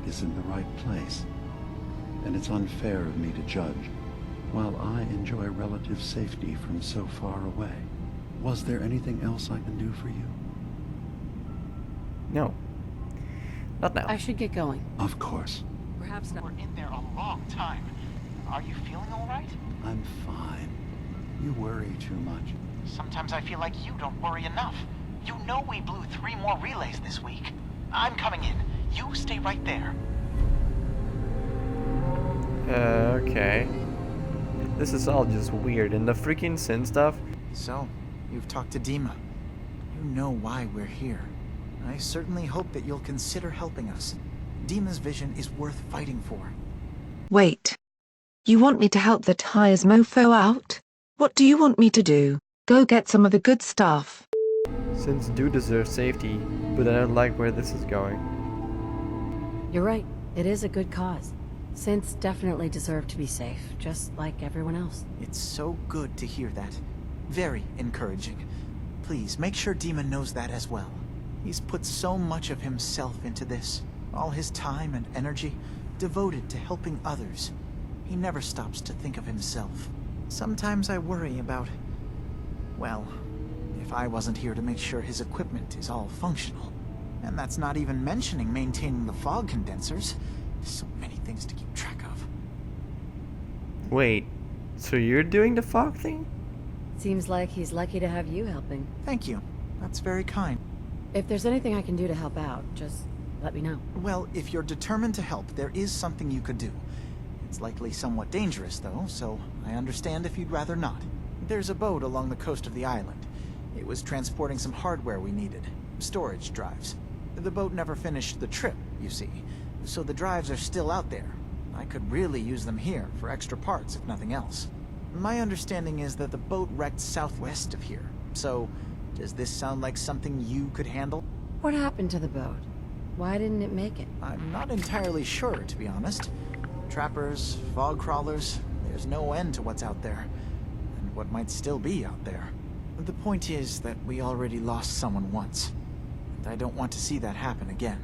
heart is in the right place, and it's unfair of me to judge, while I enjoy relative safety from so far away. Was there anything else I can do for you? No. Not now. I should get going. Of course. Perhaps not. We're in there a long time. Are you feeling all right? I'm fine. You worry too much. Sometimes I feel like you don't worry enough. You know we blew 3 more relays this week. I'm coming in. You stay right there. Okay. This is all just weird. And the freaking sin stuff. So, you've talked to Dima. You know why we're here. I certainly hope that you'll consider helping us. Dima's vision is worth fighting for. Wait. You want me to help the tires mofo out? What do you want me to do? Go get some of the good stuff. Since do deserve safety, but I don't like where this is going. You're right. It is a good cause. Synths definitely deserve to be safe, just like everyone else. It's so good to hear that. Very encouraging. Please, make sure Dima knows that as well. He's put so much of himself into this. All his time and energy devoted to helping others. He never stops to think of himself. Sometimes I worry about... well, if I wasn't here to make sure his equipment is all functional. And that's not even mentioning maintaining the fog condensers. So many things to keep track of. Wait, so you're doing the fog thing? Seems like he's lucky to have you helping. Thank you. That's very kind. If there's anything I can do to help out, just let me know. Well, if you're determined to help, there is something you could do. It's likely somewhat dangerous, though, so I understand if you'd rather not. There's a boat along the coast of the island. It was transporting some hardware we needed. Storage drives. The boat never finished the trip, you see, so the drives are still out there. I could really use them here for extra parts, if nothing else. My understanding is that the boat wrecked southwest of here, so does this sound like something you could handle? What happened to the boat? Why didn't it make it? I'm not entirely sure, to be honest. Trappers, fog crawlers, there's no end to what's out there. And what might still be out there. The point is that we already lost someone once. And I don't want to see that happen again.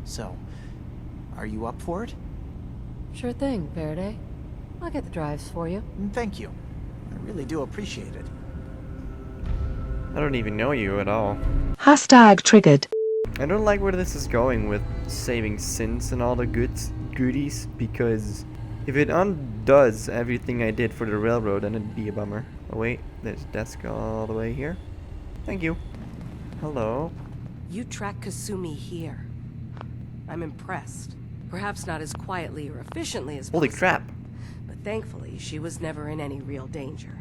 So, are you up for it? Sure thing, Faraday. I'll get the drives for you. Thank you. I really do appreciate it. I don't even know you at all. Hashtag triggered. I don't like where this is going with saving synths and all the goodies, because if it undoes everything I did for the railroad, then it'd be a bummer. Oh wait, there's a desk all the way here. Thank you. Hello. You track Kasumi here. I'm impressed. Perhaps not as quietly or efficiently as Holy possible, crap. but thankfully she was never in any real danger.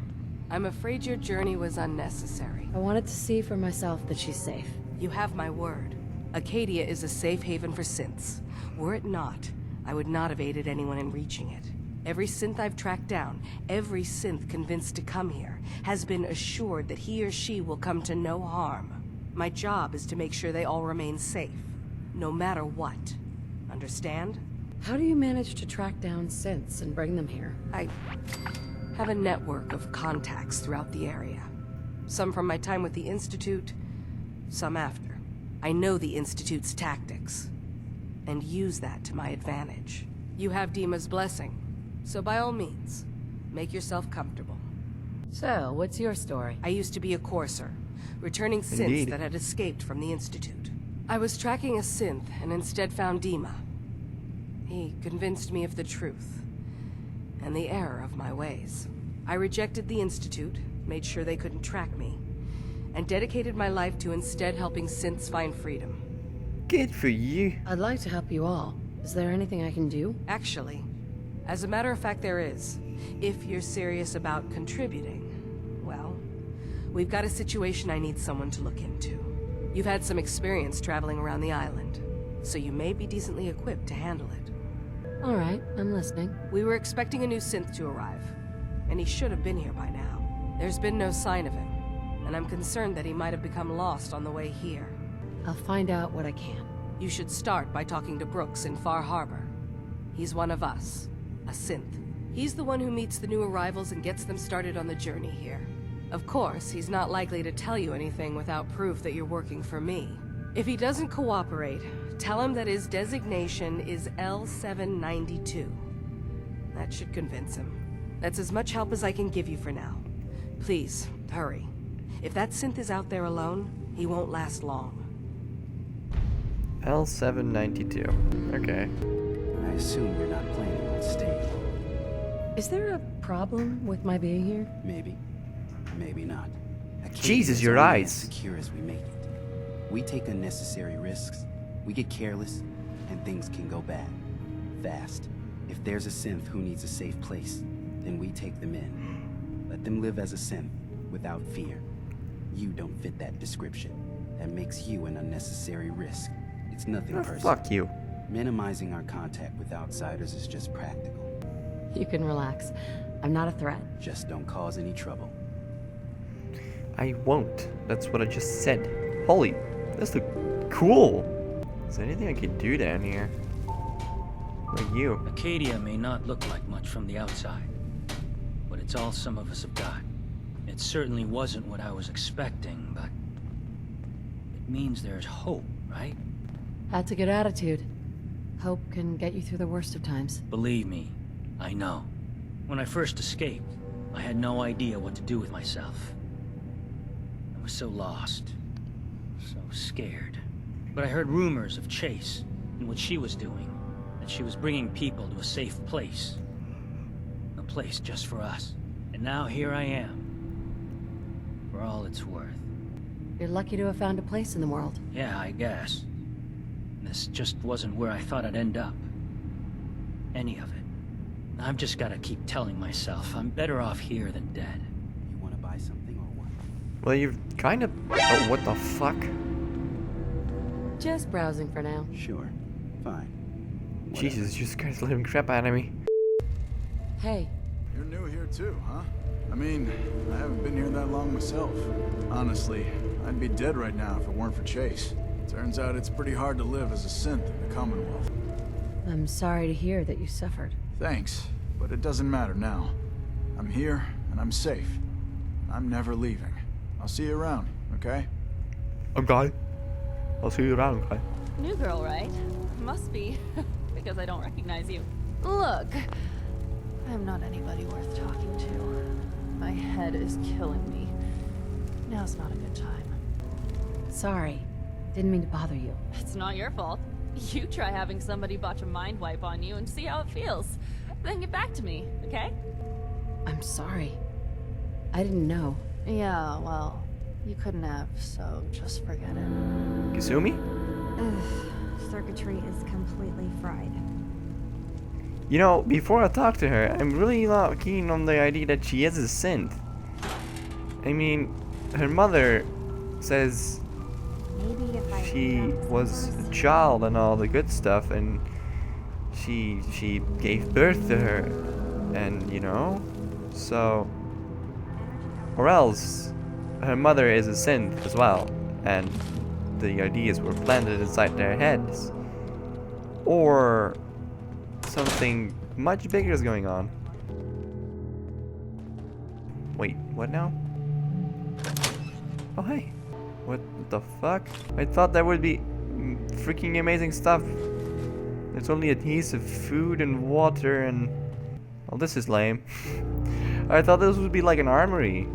I'm afraid your journey was unnecessary. I wanted to see for myself that she's safe. You have my word. Acadia is a safe haven for synths. Were it not, I would not have aided anyone in reaching it. Every synth I've tracked down, every synth convinced to come here, has been assured that he or she will come to no harm. My job is to make sure they all remain safe, no matter what. Understand? How do you manage to track down synths and bring them here? I have a network of contacts throughout the area. Some from my time with the Institute, some after. I know the Institute's tactics, and use that to my advantage. You have Dima's blessing, so by all means, make yourself comfortable. So, what's your story? I used to be a courser, returning synths Indeed. that had escaped from the Institute. I was tracking a synth and instead found Dima. He convinced me of the truth and the error of my ways. I rejected the Institute, made sure they couldn't track me, and dedicated my life to instead helping synths find freedom. Good for you. I'd like to help you all. Is there anything I can do? Actually, as a matter of fact, there is. If you're serious about contributing, well, we've got a situation I need someone to look into. You've had some experience traveling around the island, so you may be decently equipped to handle it. All right, I'm listening. We were expecting a new synth to arrive, and he should have been here by now. There's been no sign of him, and I'm concerned that he might have become lost on the way here. I'll find out what I can. You should start by talking to Brooks in Far Harbor. He's one of us, a synth. He's the one who meets the new arrivals and gets them started on the journey here. Of course, he's not likely to tell you anything without proof that you're working for me. If he doesn't cooperate, tell him that his designation is L792. That should convince him. That's as much help as I can give you for now. Please, hurry. If that synth is out there alone, he won't last long. L792. Okay. I assume you're not planning on staying. Is there a problem with my being here? Maybe. Maybe not. Acadia Jesus, is your only eyes. as secure as we make it. We take unnecessary risks, we get careless, and things can go bad. Fast. If there's a synth who needs a safe place, then we take them in. Let them live as a synth, without fear. You don't fit that description. That makes you an unnecessary risk. It's nothing Oh, personal. fuck you. Minimizing our contact with outsiders is just practical. You can relax. I'm not a threat. Just don't cause any trouble. I won't. That's what I just said. Holy, this looks cool. Is there anything I can do down here? Like you. Acadia may not look like much from the outside, but it's all some of us have got. It certainly wasn't what I was expecting, but it means there's hope, right? That's a good attitude. Hope can get you through the worst of times. Believe me, I know. When I first escaped, I had no idea what to do with myself. I was so lost, so scared. But I heard rumors of Chase and what she was doing, that she was bringing people to a safe place. A place just for us. And now here I am. For all it's worth. You're lucky to have found a place in the world. Yeah, I guess. This just wasn't where I thought I'd end up. Any of it. I've just gotta keep telling myself I'm better off here than dead. You want to buy something or what? Well, you've kind of... Oh, what the fuck? Just browsing for now. Sure. Fine. Whatever. Jesus, you guys living crap out of me. Hey, You're new here too, huh? I mean, I haven't been here that long myself. Honestly, I'd be dead right now if it weren't for Chase. Turns out it's pretty hard to live as a synth in the Commonwealth. I'm sorry to hear that you suffered. Thanks, but it doesn't matter now. I'm here, and I'm safe. I'm never leaving. I'll see you around, okay? Okay. I'll see you around, okay? New girl, right? Must be, because I don't recognize you. Look, I'm not anybody worth talking to. My head is killing me. Now's not a good time. Sorry. Didn't mean to bother you. It's not your fault. You try having somebody botch a mind wipe on you and see how it feels. Then get back to me, okay? I'm sorry. I didn't know. Yeah, well, you couldn't have, so just forget it. Kasumi? Ugh, circuitry is completely fried. You know, before I talk to her, I'm really not keen on the idea that she is a synth. I mean, her mother says Maybe if I she read up was some a child and all the good stuff, and she gave birth to her, and you know, so, or else her mother is a synth as well, and the ideas were planted inside their heads, or something much bigger is going on. Wait, what now? Oh hey. What the fuck? I thought that would be freaking amazing stuff. It's only adhesive food and water and... Well, this is lame. I thought this would be like an armory.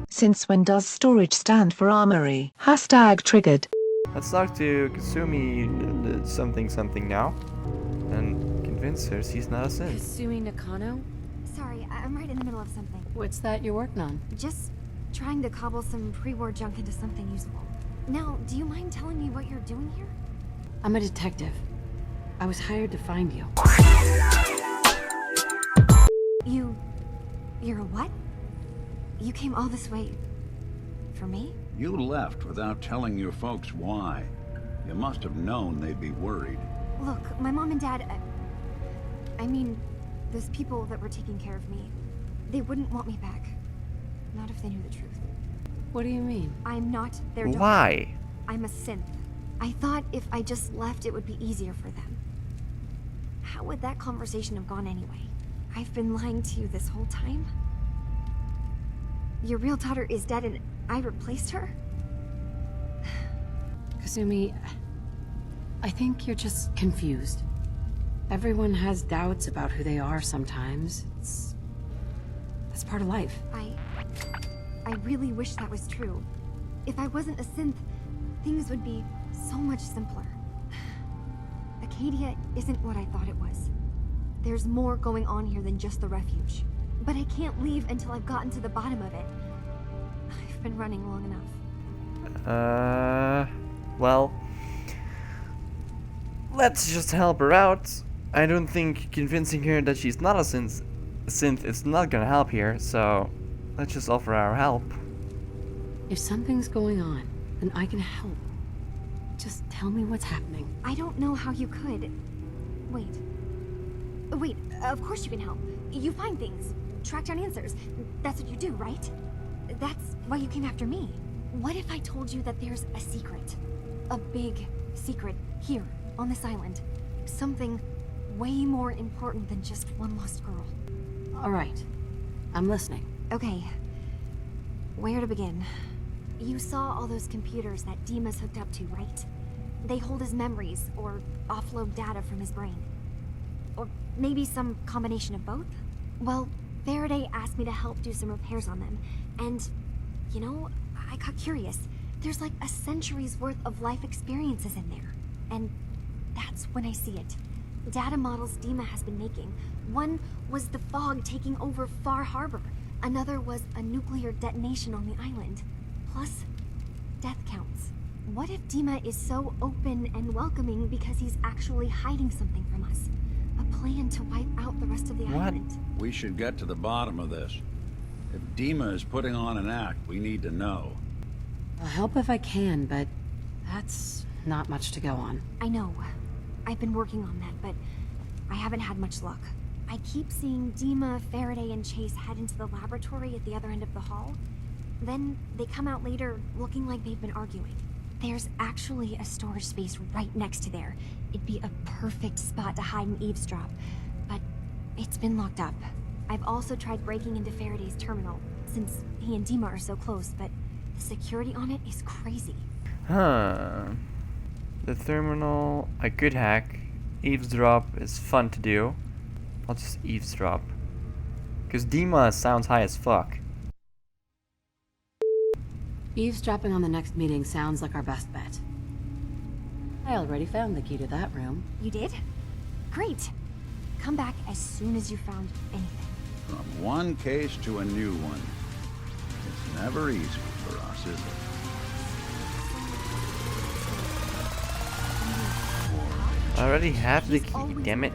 Since when does storage stand for armory? Hashtag triggered. Let's talk to Kasumi something now. And convince her she's not a synth. Kasumi Akano? Sorry, I'm right in the middle of something. What's that you're working on? Just trying to cobble some pre-war junk into something usable. Now, do you mind telling me what you're doing here? I'm a detective. I was hired to find you. You're a what? You came all this way... for me? You left without telling your folks why. You must have known they'd be worried. Look, my mom and dad... I mean, those people that were taking care of me, they wouldn't want me back. Not if they knew the truth. What do you mean? I'm not their daughter. Why? I'm a synth. I thought if I just left, it would be easier for them. How would that conversation have gone anyway? I've been lying to you this whole time? Your real daughter is dead and I replaced her? Kasumi, I think you're just confused. Everyone has doubts about who they are sometimes. That's part of life. I really wish that was true. If I wasn't a synth, things would be so much simpler. Acadia isn't what I thought it was. There's more going on here than just the refuge. But I can't leave until I've gotten to the bottom of it. I've been running long enough. Well, let's just help her out. I don't think convincing her that she's not a synth is not gonna help here, so let's just offer our help. If something's going on, then I can help. Just tell me what's happening. I don't know how you could. Wait, of course you can help. You find things, track down answers. That's what you do, right? That's why you came after me. What if I told you that there's a secret? A big secret here, on this island. Something way more important than just one lost girl. All right, I'm listening. Okay, where to begin? You saw all those computers that Dima's hooked up to, right? They hold his memories, or offload data from his brain. Or maybe some combination of both? Well, Faraday asked me to help do some repairs on them, and, you know, I got curious. There's like a century's worth of life experiences in there, and that's when I see it. Data models Dima has been making. One was the fog taking over Far Harbor. Another was a nuclear detonation on the island. Plus, death counts. What if Dima is so open and welcoming because he's actually hiding something from us? A plan to wipe out the rest of the island. We should get to the bottom of this. If Dima is putting on an act, we need to know. I'll help if I can, but that's not much to go on. I know. I've been working on that, but I haven't had much luck. I keep seeing Dima, Faraday, and Chase head into the laboratory at the other end of the hall. Then they come out later looking like they've been arguing. There's actually a storage space right next to there. It'd be a perfect spot to hide and eavesdrop, but it's been locked up. I've also tried breaking into Faraday's terminal, since he and Dima are so close, but the security on it is crazy. Huh. The terminal I could hack. Eavesdrop is fun to do. I'll just eavesdrop. Because Dima sounds high as fuck. Eavesdropping on the next meeting sounds like our best bet. I already found the key to that room. You did? Great. Come back as soon as you found anything. From one case to a new one. It's never easy for us, is it? I already have the key, damn it.